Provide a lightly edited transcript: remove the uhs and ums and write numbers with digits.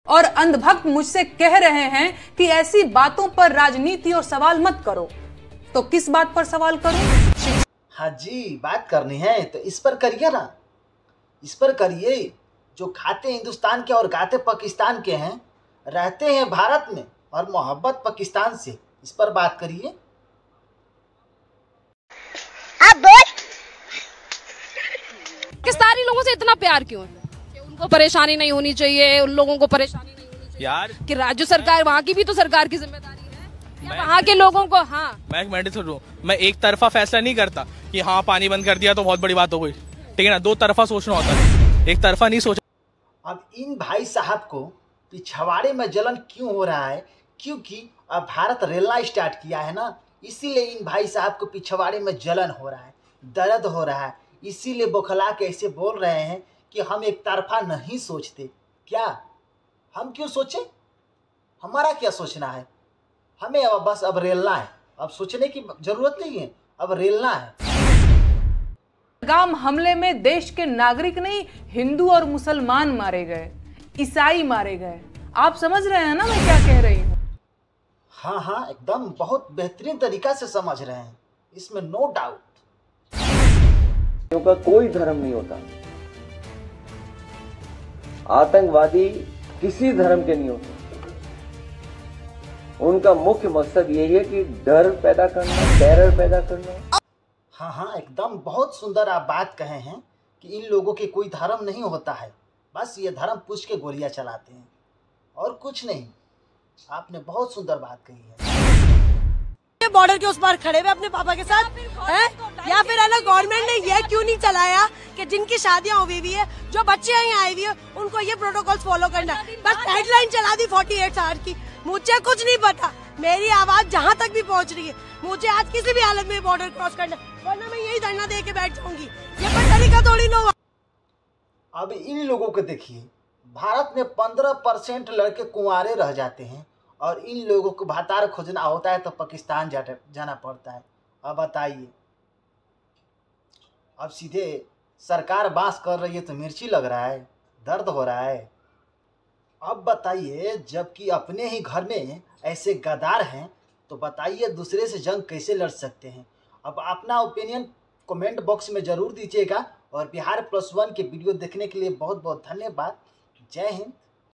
और अंधभक्त मुझसे कह रहे हैं कि ऐसी बातों पर राजनीति और सवाल मत करो, तो किस बात पर सवाल करूं? हाँ जी, बात करनी है तो इस पर करिए ना, इस पर करिए। जो खाते हिंदुस्तान के और गाते पाकिस्तान के हैं, रहते हैं भारत में और मोहब्बत पाकिस्तान से, इस पर बात करिए। अब बोल पाकिस्तानी लोगों से इतना प्यार क्यों है? कि उनको परेशानी नहीं होनी चाहिए, उन लोगों को परेशानी नहीं होनी चाहिए यार। कि राज्य सरकार, वहाँ की भी तो सरकार की जिम्मेदारी है वहाँ के लोगों को। हाँ, मैं एक मेडिसिन हूँ, मैं एक तरफा फैसला नहीं करता कि हाँ पानी बंद कर दिया तो बहुत बड़ी बात हो गई, ठीक है ना। दो तरफा सोचना होता है, एक तरफा नहीं सोचा। अब इन भाई साहब को पिछवाड़े में जलन क्यों हो रहा है? क्योंकि अब भारत रेलना स्टार्ट किया है ना, इसीलिए इन भाई साहब को पिछवाड़े में जलन हो रहा है, दर्द हो रहा है। इसीलिए बौखला के ऐसे बोल रहे हैं कि हम एक तरफा नहीं सोचते। क्या हम क्यों सोचें? हमारा क्या सोचना है? हमें बस अब रेलना है, अब सोचने की जरूरत नहीं है, अब रेलना है। पहलगाम हमले में देश के नागरिक नहीं, हिंदू और मुसलमान मारे गए, ईसाई मारे गए। आप समझ रहे हैं ना मैं क्या कह रही हूँ? हाँ हाँ, एकदम बहुत बेहतरीन तरीका से समझ रहे हैं, इसमें नो डाउट। का कोई धर्म नहीं होता, आतंकवादी किसी धर्म के नहीं होते। उनका मुख्य मकसद यही है कि डर पैदा करना, टेरर पैदा करना। हाँ हाँ, एकदम बहुत सुंदर आप बात कहे हैं कि इन लोगों के कोई धर्म नहीं होता है, बस ये धर्म पूछ के गोलियां चलाते हैं और कुछ नहीं। आपने बहुत सुंदर बात कही है। बॉर्डर के उस पार खड़े हुए अपने पापा के साथ हैं, या फिर है ना गवर्नमेंट ने ये क्यों नहीं चलाया कि जिनकी शादियां हुई हुई है, जो बच्चे यहाँ आए हुए हैं, उनको ये प्रोटोकॉल फॉलो करना है। बस हेडलाइन चला दी 48 आवर की। मुझे कुछ नहीं पता, मेरी आवाज जहाँ तक भी पहुँच रही है, मुझे आज किसी भी हालत में बॉर्डर क्रॉस करना, वरना मैं यही धरना दे के बैठ जाऊंगी। ये कोई तरीका थोड़ी ना हुआ। अब इन लोगों को देखिए, भारत में 15% लड़के कुंवारे रह जाते हैं और इन लोगों को भातार खोजना होता है तो पाकिस्तान जाना पड़ता है। अब बताइए, अब सीधे सरकार बांस कर रही है तो मिर्ची लग रहा है, दर्द हो रहा है। अब बताइए, जबकि अपने ही घर में ऐसे गद्दार हैं तो बताइए दूसरे से जंग कैसे लड़ सकते हैं? अब अपना ओपिनियन कमेंट बॉक्स में ज़रूर दीजिएगा और बिहार+1 के वीडियो देखने के लिए बहुत बहुत धन्यवाद। जय हिंद।